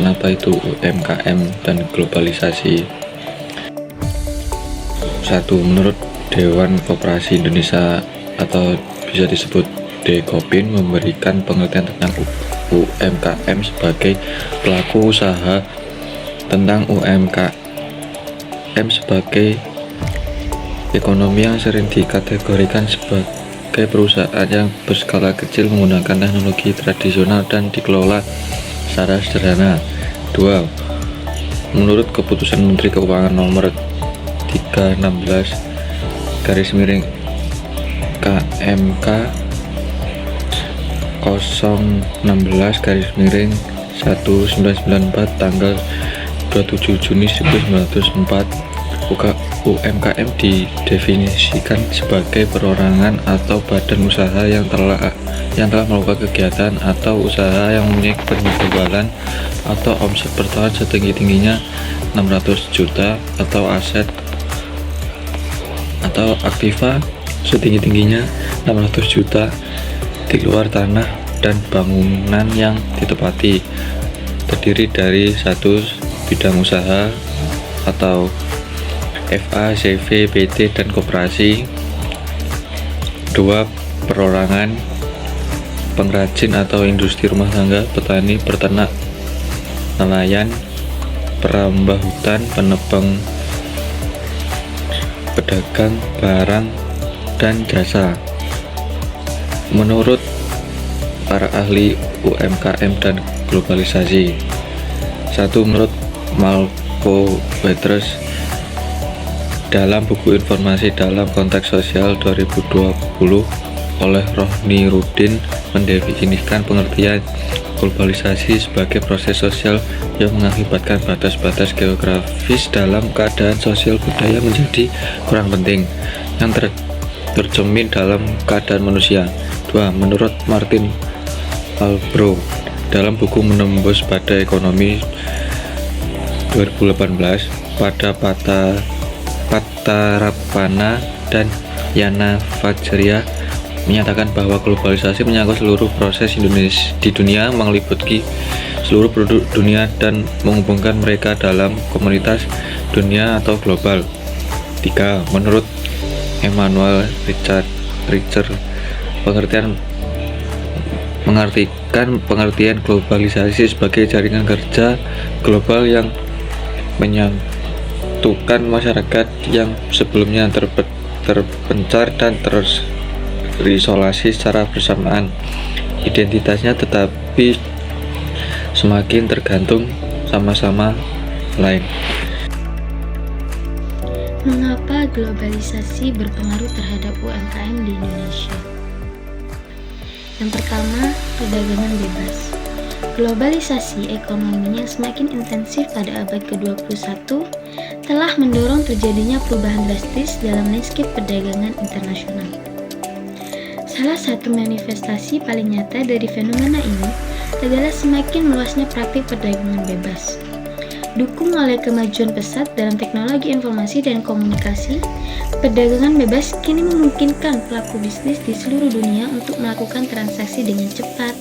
apa itu UMKM dan globalisasi. 1. Menurut Dewan Koperasi Indonesia atau bisa disebut Dekopin memberikan pengertian tentang UMKM sebagai pelaku usaha. Tentang UMKM sebagai ekonomi yang sering dikategorikan sebagai perusahaan yang berskala kecil menggunakan teknologi tradisional dan dikelola secara sederhana. 2. Menurut keputusan Menteri Keuangan nomor 316 KMK 016-1994 tanggal 27 Juni 1904. UMKM didefinisikan sebagai perorangan atau badan usaha yang telah melakukan kegiatan atau usaha yang mempunyai penjualan atau omset per tahun setinggi-tingginya 600 juta atau aset atau aktiva setinggi-tingginya 600 juta di luar tanah dan bangunan yang ditempati, terdiri dari 1. Bidang usaha atau FA, CV, PT, dan koperasi. 2. Perorangan, pengrajin atau industri rumah tangga, petani, peternak, nelayan, perambah hutan, penebang, pedagang barang dan jasa. Menurut para ahli UMKM dan globalisasi. 1. Menurut Malco Petrus dalam buku Informasi dalam Konteks Sosial 2020 oleh Rohni Rudin mendefinisikan pengertian globalisasi sebagai proses sosial yang mengakibatkan batas-batas geografis dalam keadaan sosial budaya menjadi kurang penting yang tercermin dalam keadaan manusia. 2. Menurut Martin Albro dalam buku Menembus Badai Ekonomi 2018 pada Patarapana dan Yana Fajria menyatakan bahwa globalisasi menyangkut seluruh proses di dunia, meliputi seluruh penduduk dunia dan menghubungkan mereka dalam komunitas dunia atau global. 3. Menurut Emmanuel Richard pengertian globalisasi sebagai jaringan kerja global yang menyatukan masyarakat yang sebelumnya terpencar dan terisolasi secara bersamaan identitasnya, tetapi semakin tergantung sama lain. Mengapa globalisasi berpengaruh terhadap UMKM di Indonesia? Yang pertama, perdagangan bebas. Globalisasi ekonomi yang semakin intensif pada abad ke-21 telah mendorong terjadinya perubahan drastis dalam landscape perdagangan internasional. Salah satu manifestasi paling nyata dari fenomena ini adalah semakin meluasnya praktik perdagangan bebas. Dukung oleh kemajuan pesat dalam teknologi informasi dan komunikasi, perdagangan bebas kini memungkinkan pelaku bisnis di seluruh dunia untuk melakukan transaksi dengan cepat,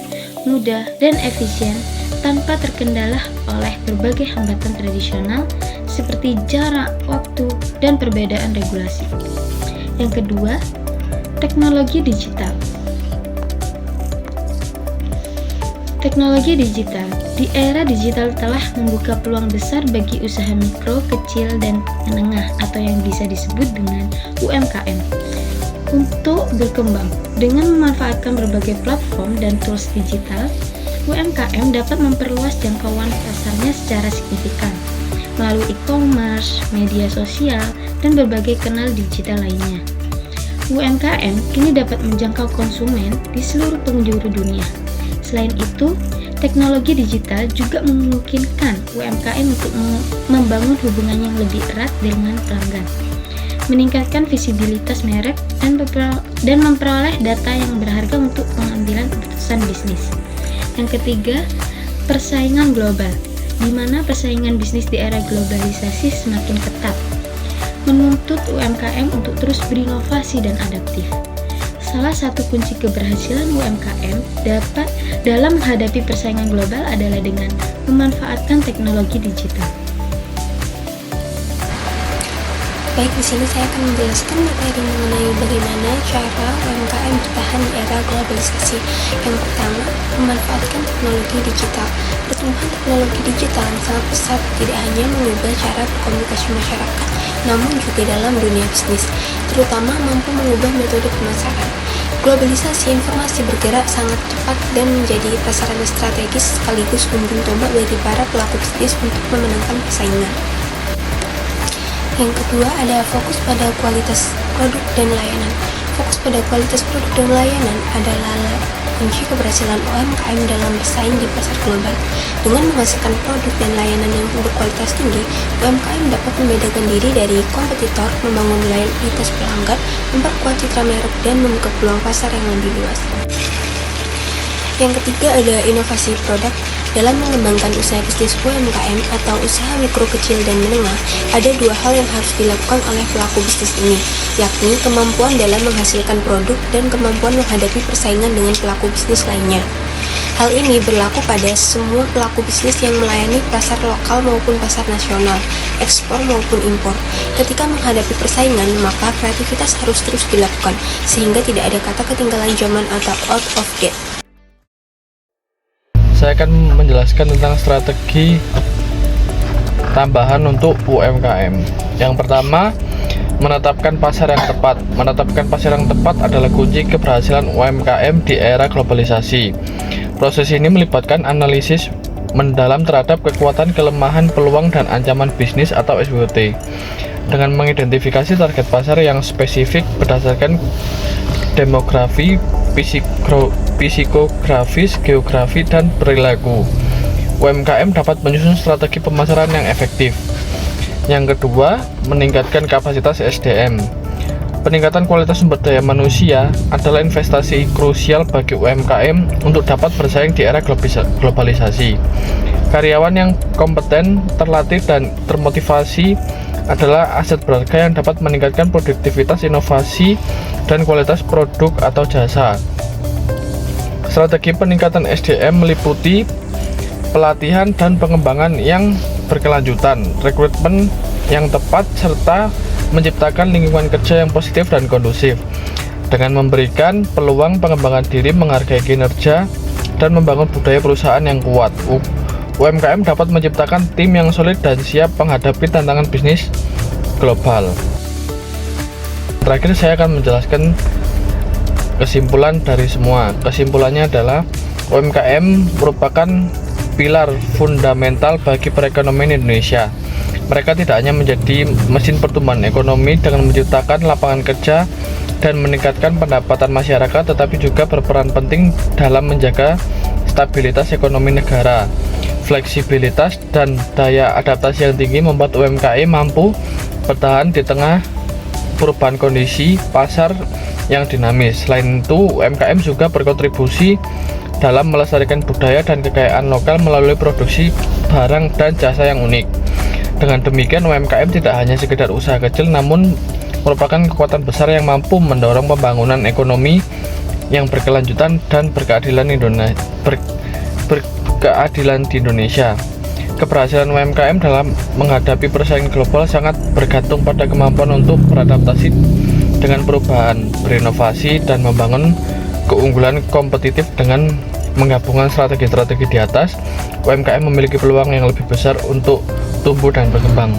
mudah, dan efisien tanpa terkendala oleh berbagai hambatan tradisional seperti jarak, waktu, dan perbedaan regulasi. Yang kedua, teknologi digital. Teknologi digital. Di era digital telah membuka peluang besar bagi usaha mikro, kecil, dan menengah atau yang bisa disebut dengan UMKM untuk berkembang. Dengan memanfaatkan berbagai platform dan tools digital, UMKM dapat memperluas jangkauan pasarnya secara signifikan melalui e-commerce, media sosial, dan berbagai kanal digital lainnya. UMKM kini dapat menjangkau konsumen di seluruh penjuru dunia. Selain itu, teknologi digital juga memungkinkan UMKM untuk membangun hubungan yang lebih erat dengan pelanggan, meningkatkan visibilitas merek, dan memperoleh data yang berharga untuk pengambilan keputusan bisnis. Yang ketiga, persaingan global, di mana persaingan bisnis di era globalisasi semakin ketat, menuntut UMKM untuk terus berinovasi dan adaptif. salah satu kunci keberhasilan UMKM dalam menghadapi persaingan global adalah dengan memanfaatkan teknologi digital. Baik, di sini saya akan menjelaskan materi mengenai bagaimana cara UMKM bertahan di era globalisasi. Yang pertama, memanfaatkan teknologi digital. Pertumbuhan teknologi digital yang sangat pesat tidak hanya mengubah cara berkomunikasi masyarakat, namun juga dalam dunia bisnis, terutama mampu mengubah metode pemasaran. Globalisasi informasi bergerak sangat cepat dan menjadi sasaran strategis sekaligus ujung tombak bagi para pelaku bisnis untuk memenangkan persaingan. Yang kedua ada fokus pada kualitas produk dan layanan. Fokus pada kualitas produk dan layanan adalah kunci keberhasilan UMKM dalam bersaing di pasar global. Dengan menghasilkan produk dan layanan yang berkualitas tinggi, UMKM dapat membedakan diri dari kompetitor, membangun loyalitas pelanggan, memperkuat citra merek, dan membuka peluang pasar yang lebih luas. Yang ketiga ada inovasi produk. Dalam mengembangkan usaha bisnis UMKM atau usaha mikro kecil dan menengah, ada dua hal yang harus dilakukan oleh pelaku bisnis ini, yakni kemampuan dalam menghasilkan produk dan kemampuan menghadapi persaingan dengan pelaku bisnis lainnya. Hal ini berlaku pada semua pelaku bisnis yang melayani pasar lokal maupun pasar nasional, ekspor maupun impor. Ketika menghadapi persaingan, maka kreativitas harus terus dilakukan, sehingga tidak ada kata ketinggalan zaman atau out of date. Saya akan menjelaskan tentang strategi tambahan untuk UMKM. Yang pertama, menetapkan pasar yang tepat. Menetapkan pasar yang tepat adalah kunci keberhasilan UMKM di era globalisasi. Proses ini melibatkan analisis mendalam terhadap kekuatan, kelemahan, peluang, dan ancaman bisnis atau SWOT, dengan mengidentifikasi target pasar yang spesifik berdasarkan demografi, psikografis, geografi, dan perilaku. UMKM dapat menyusun strategi pemasaran yang efektif. Yang kedua, meningkatkan kapasitas SDM. Peningkatan kualitas sumber daya manusia adalah investasi krusial bagi UMKM untuk dapat bersaing di era globalisasi. Karyawan yang kompeten, terlatih, dan termotivasi adalah aset berharga yang dapat meningkatkan produktivitas, inovasi, dan kualitas produk atau jasa. Strategi peningkatan SDM meliputi pelatihan dan pengembangan yang berkelanjutan, rekrutmen yang tepat, serta menciptakan lingkungan kerja yang positif dan kondusif, dengan memberikan peluang pengembangan diri, menghargai kinerja, dan membangun budaya perusahaan yang kuat. UMKM dapat menciptakan tim yang solid dan siap menghadapi tantangan bisnis global. Terakhir, saya akan menjelaskan kesimpulan dari semua. Kesimpulannya adalah UMKM merupakan pilar fundamental bagi perekonomian Indonesia. Mereka tidak hanya menjadi mesin pertumbuhan ekonomi dengan menciptakan lapangan kerja dan meningkatkan pendapatan masyarakat, tetapi juga berperan penting dalam menjaga stabilitas ekonomi negara. Fleksibilitas dan daya adaptasi yang tinggi membuat UMKM mampu bertahan di tengah perubahan kondisi pasar yang dinamis. Selain itu, UMKM juga berkontribusi dalam melestarikan budaya dan kekayaan lokal melalui produksi barang dan jasa yang unik. Dengan demikian, UMKM tidak hanya sekedar usaha kecil, namun merupakan kekuatan besar yang mampu mendorong pembangunan ekonomi yang berkelanjutan dan berkeadilan di Indonesia. Keberhasilan UMKM dalam menghadapi persaingan global sangat bergantung pada kemampuan untuk beradaptasi dengan perubahan, berinovasi, dan membangun keunggulan kompetitif. Dengan menggabungkan strategi-strategi di atas, UMKM memiliki peluang yang lebih besar untuk tumbuh dan berkembang.